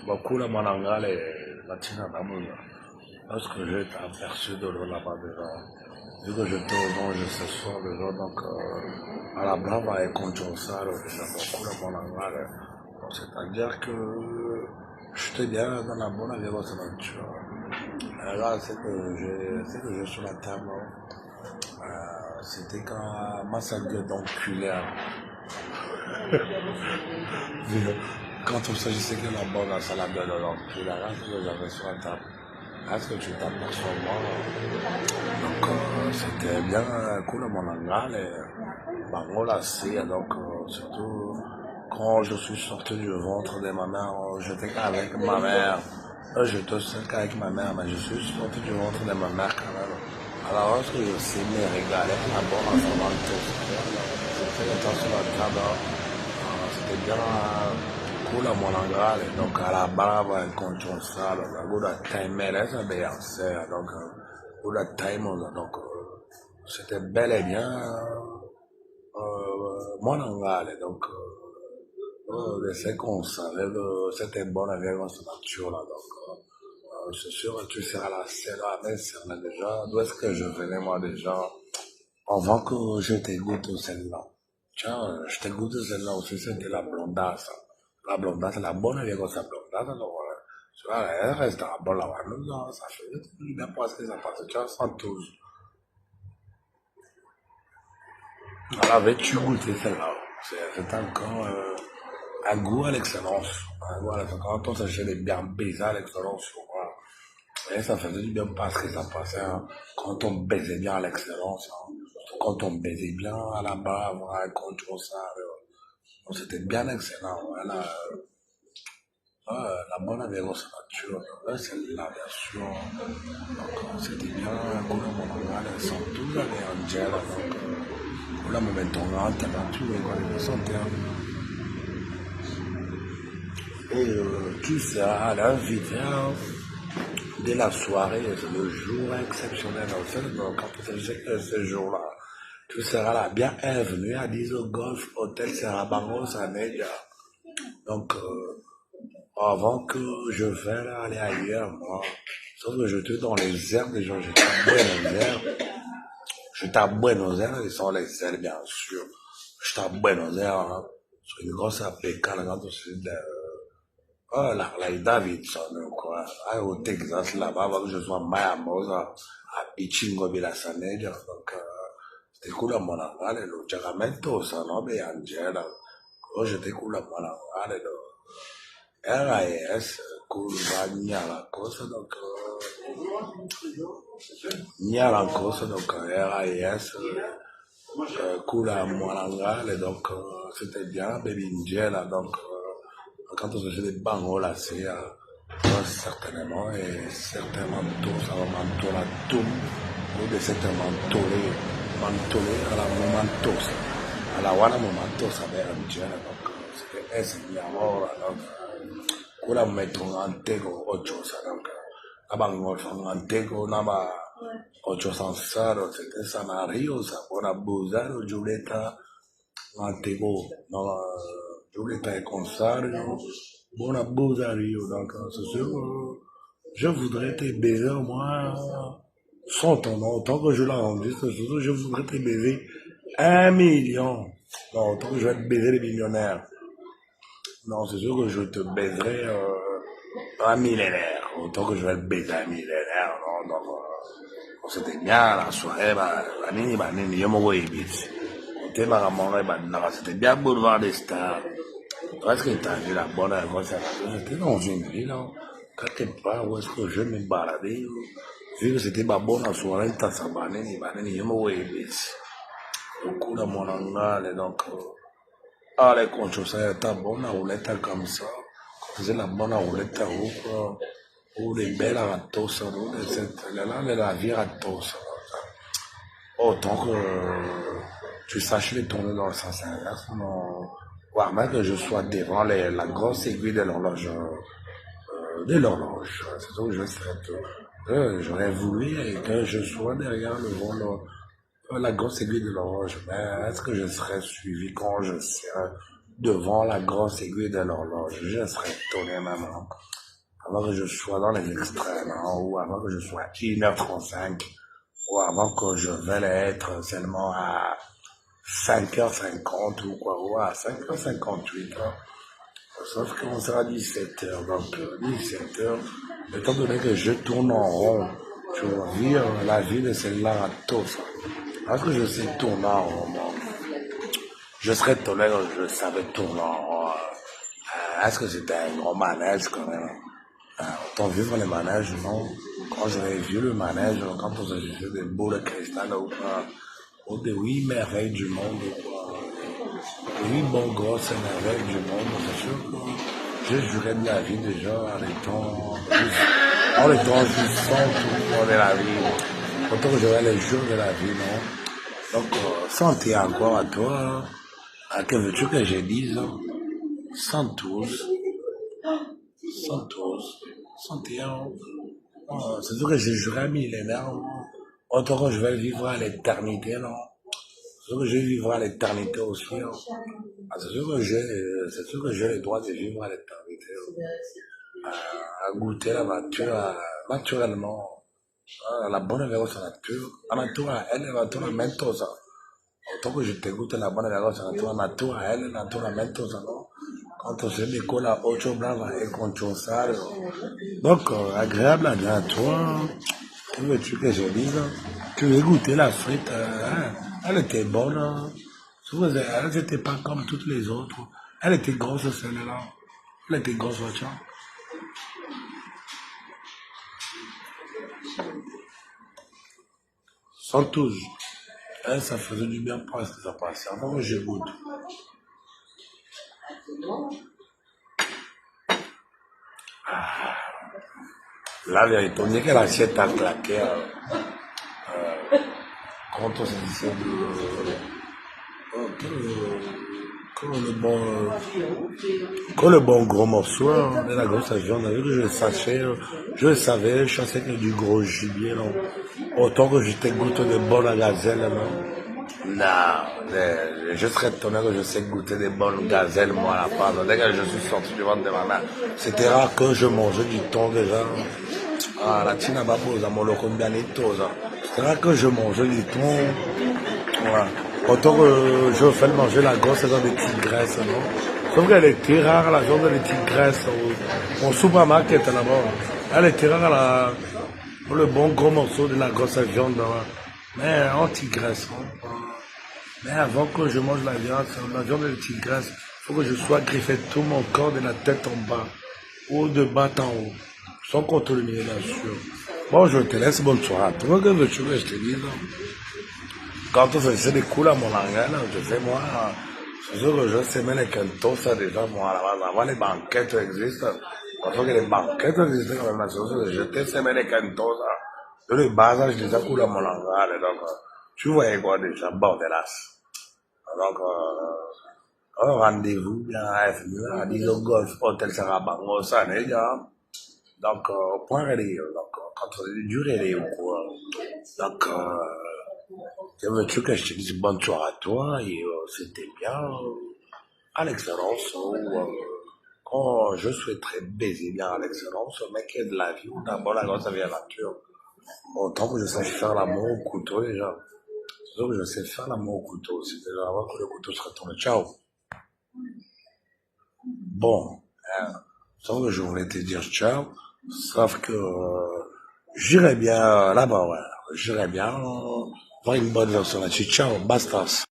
Beaucoup de Manangal et Latina Damoula. Lorsque j'ai été aperçu de l'eau là-bas déjà, vu que j'étais au vent, je ce soir déjà, donc à la Brava et Conchonsar, déjà beaucoup de Manangal. C'est-à-dire que j'étais bien dans la bonne avec votre nature. Là, c'est que j'ai sur la table, c'était quand ma salle d'enculé. Quand il s'agissait que la bonne salade de l'enculé, là, ce que j'avais sur la table. Est-ce que tu t'aperçois moi? Donc, c'était bien cool à mon angle et on l'a c'est donc surtout quand je suis sorti du ventre de ma mère, j'étais qu'avec ma mère. J'étais seul qu'avec ma mère, mais je suis sorti du ventre de ma mère quand même. Alors, lorsque je sais me régaler, la bonne en faisant tout, c'était attention à la table, c'était bien cool à mon angle, donc à la barbe, un contrôle sale, la goût timer, ça bien, donc, goût timer, donc, c'était bel et bien, mon angle, donc, je sais qu'on savait que c'était bon avec notre nature, là, donc, c'est sûr que tu seras la seule à mais déjà, d'où est-ce que je venais, moi, déjà, avant que je te goûte celle-là. Tiens, je te goûte celle-là aussi, c'était la blondasse. La blondasse, la bonne avec sa blondasse, alors, tu vois, elle restera bonne là-bas. Non, ça fait du bien parce que ça passe, tu vois, sans tous. Alors, avais-tu goûté celle-là? C'est encore un goût à l'excellence. Un goût à l'excellence. Quand on s'achète des bien baisers à l'excellence, voilà. Et ça faisait du bien parce que ça passait, hein. Quand on baisait bien à l'excellence, hein. Quand on baisait bien à la barre, voilà, quand on ça, c'était bien excellent. Voilà. La bonne avec sa nature, c'est la version, donc c'était bien, comme on a les sont tous les angels, donc là, me mettons en température et quoi, les santé. Et tu seras l'invité de la soirée, c'est le jour exceptionnel, en fait, donc quand tu sais ce jour-là, tu seras là, bien bienvenue à 10 au Golf Hotel Serrabango, à Nedia. Donc, avant que je vais aller ailleurs, moi, sauf que je suis dans les airs des gens, j'étais à Buenos Aires. J'étais à Buenos Aires, ils sont les airs, bien sûr. J'étais à Buenos Aires, hein, sur une grosse APK, là, quand je suis de, la Davidson, quoi, au Texas, là-bas, avant que je sois à Miami, à Pichingo, Villasaneja, donc, c'était cool à mon angle, le Jaramento, ça, non, mais Angela, j'étais cool à mon angle, RAS, curva Nialacosa, donc, Nialacosa, donc, RAS, Kula Moalanga, et donc, c'était bien, Baby Njela, donc, quand on se fait des bangos là, c'est, certainement, et certainement, tout, ça va m'entourer la toum, ou de certainement m'entourer à la momentosa, à la wana momentosa, Baby Njela, donc, c'était Esmiamora, donc, kula metro antego ocho sananga abango antego naba ocho sansaro c'était sanario sabona buzaro Giulietta antego no Giulietta e consario bona buzario donc c'est sûr je voudrais te baiser au moins 100 ans non autant que je l'enregistre je voudrais te baiser 1 million non autant que je vais te baiser les millionnaires. Non, c'est sûr que je te baiserai un millénaire. Autant que je vais le baiser un millénaire. Non, donc, c'était bien la soirée. Yo me voyais vite. C'était bien boulevard des stars. Est-ce que tu as vu la bonne conservation? J'étais dans une ville, hein, quelque part où est-ce que je me baladais. Vu que c'était ma bonne soirée, yo me voyais vite. Le coup de mon angle, donc. Les conchos, ça était bonne roulette comme ça. Quand faisait la bonne roulette ou les belles ratos, ou la vie ratos. Autant que tu saches les tourner dans le sens inverse, non. Voire même que je sois devant la grosse aiguille de l'horloge. C'est ça que je serais. J'aurais voulu que je sois derrière le vol. La grosse aiguille de l'horloge, mais est-ce que je serais suivi quand je serais devant la grosse aiguille de l'horloge. Je serais étonné maintenant. Avant que je sois dans les extrêmes, hein, ou avant que je sois à 1h35, ou avant que je veuille être seulement à 5h50 ou quoi, ou à 5h58. Hein. Sauf qu'on sera à 17h, donc 17h, étant donné que je tourne en rond, tu vas vivre la vie de celle-là à tous. Parce que je sais tourner en rond, donc, je serais étonné que je savais tourner en rond. Est-ce que c'était un gros manège quand même? Autant vivre les manèges, non? Quand j'avais vu le manège, quand on se faisait des boules de cristal ou des 8 merveilles du monde, quoi. Les 8 bonnes grosses merveilles du monde, c'est sûr que je jurais de la vie déjà en étant juste sans tout de la vie. Autant que j'aurais les jours de la vie, non? Donc, santé encore à toi. Que veux-tu que je dise? 112. 112, 101. C'est sûr que je jurais à millénaire. Autant que je vais vivre à l'éternité, non? C'est sûr que je vais vivre à l'éternité aussi. Non? C'est sûr que j'ai le droit de vivre à l'éternité. À goûter la nature naturellement. La bonne version de la nature. La nature à elle, la nature à mentosa. Autant que je te goûte la bonne version de la nature à elle, la nature à mentosa, non? Quand on se décolle à Ocho Brava et qu'on ça. Donc, agréable à toi. Que veux-tu que je dise? Tu veux goûter la frite? Elle était bonne. Hein. Elle n'était pas comme toutes les autres. Elle était grosse, celle-là. Elle était grosse, tiens. 112. Ça faisait du bien pour ce que ça passait. Avant que je goûte. La vérité, on dirait que l'assiette a claqué. Quand on se disait que le bon gros morceau de la grosse viande, je savais chasser que du gros gibier, non. Autant que je te goûte de bonnes gazelles, non. Non, je serais étonné que je sais goûter des bonnes gazelles, moi, à la part. Dès que je suis sorti du ventre de ma mère, c'était rare que je mangeais du thon déjà. La Tina va poser mon locombianito. C'est rare que je mangeais du thon. Voilà. Autant que je fais manger la grosse dans des petites graisses, non? Sauf qu'elle était rare, la viande des petites graisses. Au supermarket là-bas. Elle était rare, le bon gros morceau de la grosse viande. Mais anti-graisse. Hein. Mais avant que je mange la viande de petite graisse, il faut que je sois griffé tout mon corps de la tête en bas ou de bas en haut. Sans contrôler, bien sûr. Bon, je te laisse, bonne soirée. Tu vois que veux-tu que je te dise? Quand on faisait des coups à mon langage, je sais, moi, c'est sûr que je sais même les cantos, ça déjà, moi, avant les banquettes existent. Parce que les banquettes existent quand même, c'est sûr que je te sais même les cantos, de le bas, je disais coups à mon langage, donc, tu voyais quoi déjà, bordelas. Donc, un rendez-vous, bien, à 10 au golf, hôtel Sarabango, ça, déjà. Donc, au point relais, donc, quand on dit du relais ou quoi. Donc, je veux que je te dise bonne soirée à toi et c'était bien à l'excellence. Quand je souhaiterais baiser bien à l'excellence, mec qui est de la vie ou d'abord la grosse aventure. Autant que je sache faire l'amour au couteau déjà. C'est sûr que je sais faire l'amour au couteau. C'est déjà avant que le couteau se retourne. Ciao. Bon, sauf que je voulais te dire ciao. Sauf que j'irais bien là-bas, ouais. J'irais bien voir une bonne version là-dessus. Ciao, bastos.